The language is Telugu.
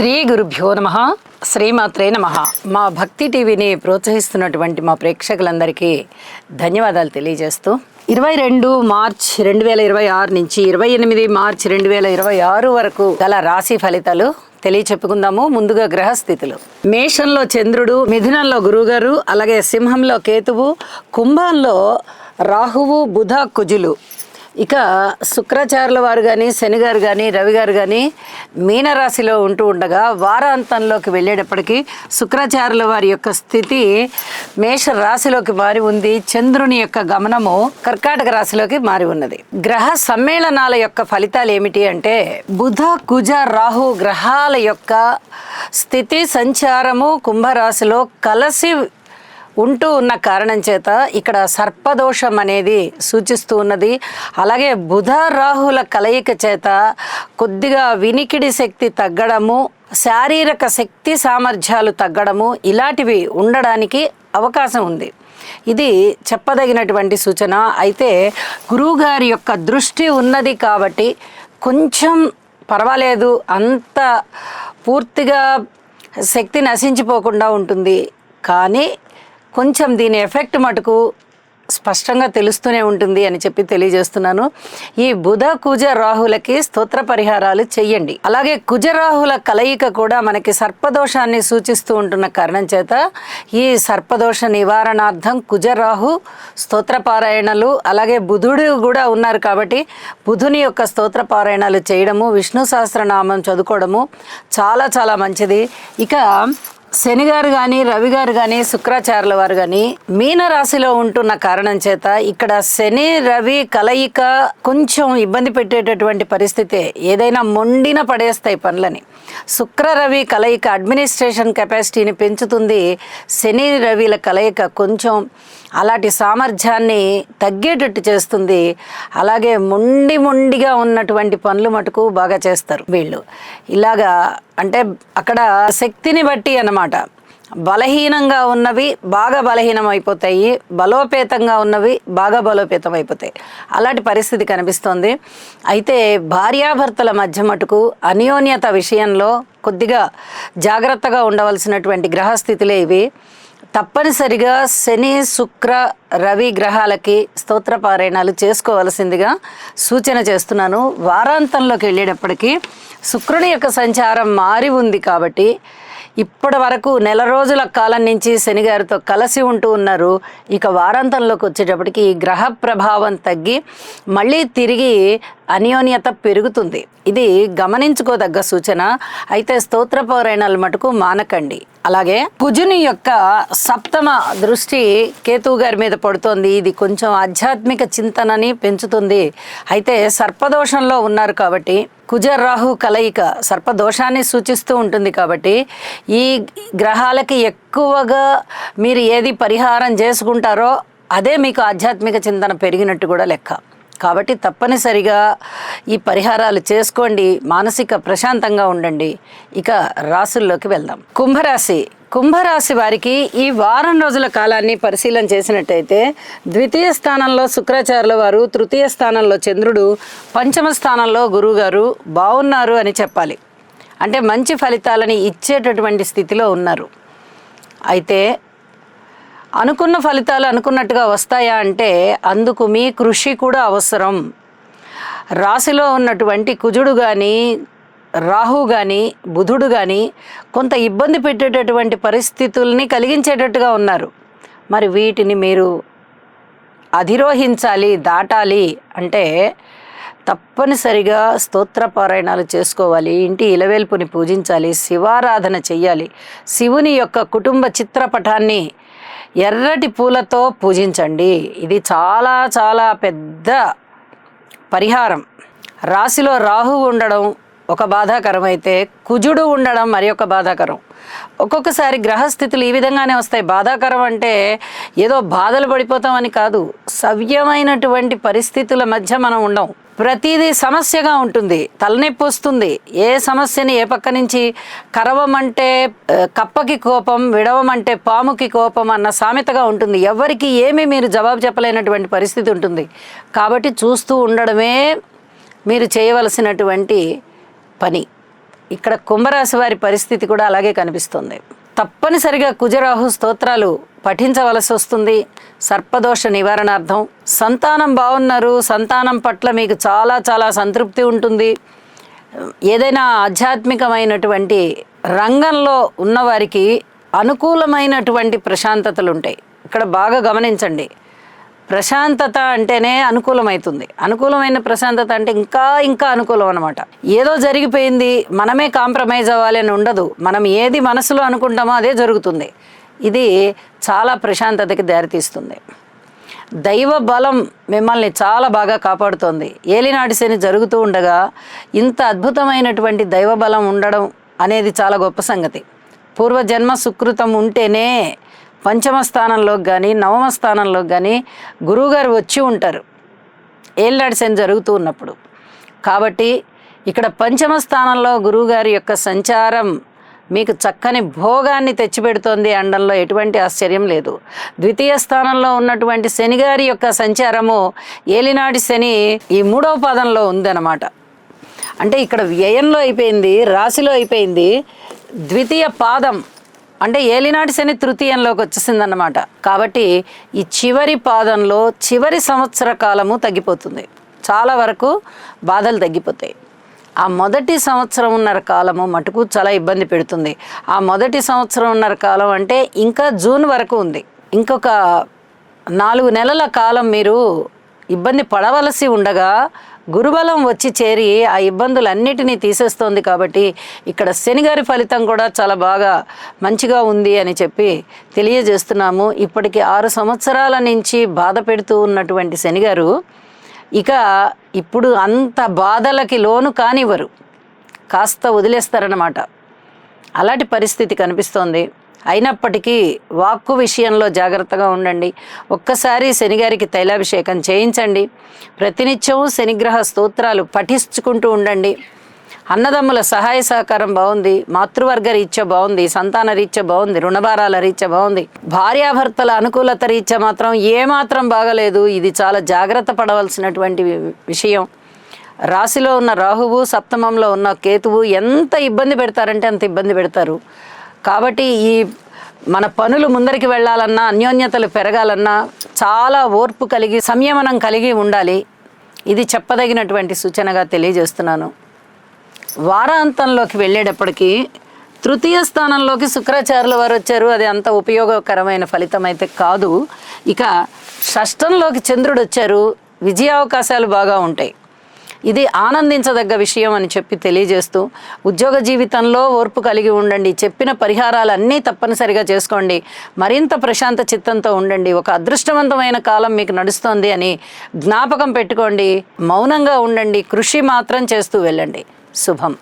శ్రీ గురుభ్యో నమః. శ్రీమాత్రే నమః. మా భక్తి టీవీని ప్రోత్సహిస్తున్నటువంటి మా ప్రేక్షకులందరికీ ధన్యవాదాలు తెలియజేస్తూ 22 మార్చ్ 2026 నుంచి 28 మార్చ్ 2026 వరకు గల రాశి ఫలితాలు తెలియచెప్పుకుందాము. ముందుగా గ్రహస్థితులు: మేషంలో చంద్రుడు, మిథునంలో గురువుగారు, అలాగే సింహంలో కేతువు, కుంభంలో రాహువు, బుధ, కుజులు. ఇక శుక్రాచార్యుల వారు కానీ, శనిగారు కానీ, రవి గారు కానీ మీనరాశిలో ఉంటూ ఉండగా వారాంతంలోకి వెళ్ళేటప్పటికీ శుక్రాచార్యుల వారి యొక్క స్థితి మేష రాశిలోకి మారి ఉంది. చంద్రుని యొక్క గమనము కర్కాటక రాశిలోకి మారి ఉన్నది. గ్రహ సమ్మేళనాల యొక్క ఫలితాలు ఏమిటి అంటే, బుధ, కుజ, రాహు గ్రహాల యొక్క స్థితి సంచారము కుంభరాశిలో కలిసి ఉంటూ ఉన్న కారణం చేత ఇక్కడ సర్పదోషం అనేది సూచిస్తూ ఉన్నది. అలాగే బుధ రాహుల కలయిక చేత కొద్దిగా వినికిడి శక్తి తగ్గడము, శారీరక శక్తి సామర్థ్యాలు తగ్గడము ఇలాంటివి ఉండడానికి అవకాశం ఉంది. ఇది చెప్పదగినటువంటి సూచన. అయితే గురువుగారి యొక్క దృష్టి ఉన్నది కాబట్టి కొంచెం పర్వాలేదు, అంత పూర్తిగా శక్తి నశించిపోకుండా ఉంటుంది. కానీ కొంచెం దీని ఎఫెక్ట్ మటుకు స్పష్టంగా తెలుస్తూనే ఉంటుంది అని చెప్పి తెలియజేస్తున్నాను. ఈ బుధ కుజ రాహులకి స్తోత్ర పరిహారాలు చెయ్యండి. అలాగే కుజరాహుల కలయిక కూడా మనకి సర్పదోషాన్ని సూచిస్తూ ఉంటున్న కారణం చేత ఈ సర్పదోష నివారణార్థం కుజరాహు స్తోత్ర పారాయణలు, అలాగే బుధుడు కూడా ఉన్నారు కాబట్టి బుధుని యొక్క స్తోత్ర పారాయణాలు చేయడము, విష్ణు సహస్రనామం చదువుకోవడము చాలా చాలా మంచిది. ఇక శనిగారు కానీ, రవి గారు కానీ, శుక్రాచార్యుల వారు కానీ మీనరాశిలో ఉంటున్న కారణం చేత ఇక్కడ శని రవి కలయిక కొంచెం ఇబ్బంది పెట్టేటటువంటి పరిస్థితే. ఏదైనా మొండిన పడేస్తాయి పనులని. శుక్ర రవి కలయిక అడ్మినిస్ట్రేషన్ కెపాసిటీని పెంచుతుంది. శని రవిల కలయిక కొంచెం అలాంటి సామర్థ్యాన్ని తగ్గేటట్టు చేస్తుంది. అలాగే మొండిగా ఉన్నటువంటి పనులు మటుకు బాగా చేస్తారు వీళ్ళు. ఇలాగా అంటే అక్కడ శక్తిని బట్టి అన్నమాట. బలహీనంగా ఉన్నవి బాగా బలహీనం అయిపోతాయి, బలోపేతంగా ఉన్నవి బాగా బలోపేతం అయిపోతాయి. అలాంటి పరిస్థితి కనిపిస్తోంది. అయితే భార్యాభర్తల మధ్య మటుకు అన్యోన్యత విషయంలో కొద్దిగా జాగ్రత్తగా ఉండవలసినటువంటి గ్రహస్థితులే ఇవి. తప్పనిసరిగా శని శుక్ర రవి గ్రహాలకి స్తోత్ర పారాయణాలు చేసుకోవలసిందిగా సూచన చేస్తున్నాను. వారాంతంలోకి వెళ్ళేటప్పటికీ శుక్రుని యొక్క సంచారం మారి ఉంది కాబట్టి ఇప్పటి వరకు నెల రోజుల కాలం నుంచి శనిగారితో కలిసి ఉంటూ ఉన్నారు. ఇక వారాంతంలోకి వచ్చేటప్పటికి ఈ గ్రహ ప్రభావం తగ్గి మళ్ళీ తిరిగి అన్యోన్యత పెరుగుతుంది. ఇది గమనించుకోదగ్గ సూచన. అయితే స్తోత్ర పారాయణాలు మటుకు మానకండి. అలాగే కుజుని యొక్క సప్తమ దృష్టి కేతువు గారి మీద పడుతోంది. ఇది కొంచెం ఆధ్యాత్మిక చింతనని పెంచుతుంది. అయితే సర్పదోషంలో ఉన్నారు కాబట్టి కుజ రాహు కలయిక సర్పదోషాన్ని సూచిస్తూ ఉంటుంది కాబట్టి ఈ గ్రహాలకి ఎక్కువగా మీరు ఏది పరిహారం చేసుకుంటారో అదే మీకు ఆధ్యాత్మిక చింతన పెరిగినట్టు కూడా లెక్క. కాబట్టి తప్పనిసరిగా ఈ పరిహారాలు చేసుకోండి, మానసిక ప్రశాంతంగా ఉండండి. ఇక రాశుల్లోకి వెళ్దాం. కుంభరాశి వారికి ఈ వారం రోజుల కాలాన్ని పరిశీలన చేసినట్టయితే ద్వితీయ స్థానంలో శుక్రాచార్యుల వారు, తృతీయ స్థానంలో చంద్రుడు, పంచమ స్థానంలో గురువుగారు బాగున్నారు అని చెప్పాలి. అంటే మంచి ఫలితాలని ఇచ్చేటటువంటి స్థితిలో ఉన్నారు. అయితే అనుకున్న ఫలితాలు అనుకున్నట్టుగా వస్తాయా అంటే అందుకు మీ కృషి కూడా అవసరం. రాశిలో ఉన్నటువంటి కుజుడు కానీ, రాహు కానీ, బుధుడు కానీ కొంత ఇబ్బంది పెట్టేటటువంటి పరిస్థితుల్ని కలిగించేటట్టుగా ఉన్నారు. మరి వీటిని మీరు అధిరోహించాలి, దాటాలి అంటే తప్పనిసరిగా స్తోత్ర పారాయణాలు చేసుకోవాలి, ఇంటి ఇలవేల్పుని పూజించాలి, శివారాధన చెయ్యాలి. శివుని యొక్క కుటుంబ చిత్రపటాన్ని ఎర్రటి పూలతో పూజించండి. ఇది చాలా చాలా పెద్ద పరిహారం. రాశిలో రాహు ఉండడం ఒక బాధాకరం అయితే కుజుడు ఉండడం మరి ఒక బాధాకరం. ఒక్కొక్కసారి గ్రహస్థితులు ఈ విధంగానే వస్తాయి. బాధాకరం అంటే ఏదో బాధలు పడిపోతామని కాదు, సవ్యమైనటువంటి పరిస్థితుల మధ్య మనం ఉండం. ప్రతిదీ సమస్యగా ఉంటుంది, తలనొప్పి వస్తుంది. ఏ సమస్యని ఏ పక్క నుంచి కరవమంటే కప్పకి కోపం, విడవమంటే పాముకి కోపం అన్న సామెతగా ఉంటుంది. ఎవరికి ఏమీ మీరు జవాబు చెప్పలేనటువంటి పరిస్థితి ఉంటుంది. కాబట్టి చూస్తూ ఉండడమే మీరు చేయవలసినటువంటి పని. ఇక్కడ కుంభరాశి వారి పరిస్థితి కూడా అలాగే కనిపిస్తుంది. తప్పనిసరిగా కుజరాహు స్తోత్రాలు పఠించవలసి వస్తుంది సర్పదోష నివారణార్థం. సంతానం బాగున్నారు, సంతానం పట్ల మీకు చాలా చాలా సంతృప్తి ఉంటుంది. ఏదైనా ఆధ్యాత్మికమైనటువంటి రంగంలో ఉన్నవారికి అనుకూలమైనటువంటి ప్రశాంతతలు ఉంటాయి. ఇక్కడ బాగా గమనించండి, ప్రశాంతత అంటేనే అనుకూలమవుతుంది. అనుకూలమైన ప్రశాంతత అంటే ఇంకా ఇంకా అనుకూలం అనమాట. ఏదో జరిగిపోయింది మనమే కాంప్రమైజ్ అవ్వాలి అని ఉండదు. మనం ఏది మనసులో అనుకుంటామో అదే జరుగుతుంది. ఇది చాలా ప్రశాంతతకి దారితీస్తుంది. దైవ బలం మిమ్మల్ని చాలా బాగా కాపాడుతోంది. ఏలినాటి శని జరుగుతూ ఉండగా ఇంత అద్భుతమైనటువంటి దైవ బలం ఉండడం అనేది చాలా గొప్ప సంగతి. పూర్వజన్మ సుకృతం ఉంటేనే పంచమ స్థానంలోకి కానీ నవమ స్థానంలోకి కానీ గురువుగారు వచ్చి ఉంటారు ఏలినాటి శని జరుగుతూ ఉన్నప్పుడు. కాబట్టి ఇక్కడ పంచమ స్థానంలో గురువుగారి యొక్క సంచారం మీకు చక్కని భోగాన్ని తెచ్చిపెడుతోంది అనడంలో ఎటువంటి ఆశ్చర్యం లేదు. ద్వితీయ స్థానంలో ఉన్నటువంటి శనిగారి యొక్క సంచారము ఏలినాటి శని ఈ 3వ పాదంలో ఉందన్నమాట. అంటే ఇక్కడ వ్యయంలో అయిపోయింది, రాశిలో అయిపోయింది. ద్వితీయ పాదం అంటే ఏలినాటి శని తృతీయంలోకి వచ్చేసిందన్నమాట. కాబట్టి ఈ చివరి పాదంలో చివరి సంవత్సర కాలము తగ్గిపోతుంది. చాలా వరకు బాధలు తగ్గిపోతాయి. ఆ మొదటి సంవత్సరంన్నర కాలము మటుకు చాలా ఇబ్బంది పెడుతుంది. ఆ మొదటి సంవత్సరంన్నర కాలం అంటే ఇంకా జూన్ వరకు ఉంది. ఇంకొక 4 నెలల కాలం మీరు ఇబ్బంది పడవలసి ఉండగా గురుబలం వచ్చి చేరి ఆ ఇబ్బందులన్నిటినీ తీసేస్తోంది. కాబట్టి ఇక్కడ శనిగారి ఫలితం కూడా చాలా బాగా మంచిగా ఉంది అని చెప్పి తెలియజేస్తున్నాము. ఇప్పటికి 6 సంవత్సరాల నుంచి బాధ పెడుతూ ఉన్నటువంటి శనిగారు ఇక ఇప్పుడు అంత బాధలకి లోను కానివ్వరు, కాస్త వదిలేస్తారన్నమాట. అలాంటి పరిస్థితి కనిపిస్తోంది. అయినప్పటికీ వాక్కు విషయంలో జాగ్రత్తగా ఉండండి. ఒక్కసారి శనిగారికి తైలాభిషేకం చేయించండి. ప్రతినిత్యం శనిగ్రహ స్తోత్రాలు పఠించుకుంటూ ఉండండి. అన్నదమ్ముల సహాయ సహకారం బాగుంది, మాతృవర్గ రీత్యా బాగుంది, సంతాన రీత్యా బాగుంది, రుణభారాల రీత్యా బాగుంది. భార్యాభర్తల అనుకూలత రీత్యా మాత్రం ఏమాత్రం బాగలేదు. ఇది చాలా జాగ్రత్త పడవలసినటువంటి విషయం. రాశిలో ఉన్న రాహువు, సప్తమంలో ఉన్న కేతువు ఎంత ఇబ్బంది పెడతారంటే అంత ఇబ్బంది పెడతారు. కాబట్టి ఈ మన పనులు ముందరికి వెళ్ళాలన్నా, అన్యోన్యతలు పెరగాలన్నా చాలా ఓర్పు కలిగి సంయమనం కలిగి ఉండాలి. ఇది చెప్పదగినటువంటి సూచనగా తెలియజేస్తున్నాను. వారాంతంలోకి వెళ్ళేటప్పటికీ తృతీయ స్థానంలోకి శుక్రాచార్యుల వారు వచ్చారు. అది అంత ఉపయోగకరమైన ఫలితం అయితే కాదు. ఇక షష్టంలోకి చంద్రుడు వచ్చారు. విజయావకాశాలు బాగా ఉంటాయి. ఇది ఆనందించదగ్గ విషయం అని చెప్పి తెలియజేస్తూ ఉద్యోగ జీవితంలో ఓర్పు కలిగి ఉండండి. చెప్పిన పరిహారాలన్నీ తప్పనిసరిగా చేసుకోండి. మరింత ప్రశాంత చిత్తంతో ఉండండి. ఒక అదృష్టవంతమైన కాలం మీకు నడుస్తోంది అని జ్ఞాపకం పెట్టుకోండి. మౌనంగా ఉండండి. కృషి మాత్రం చేస్తూ వెళ్ళండి. శుభం.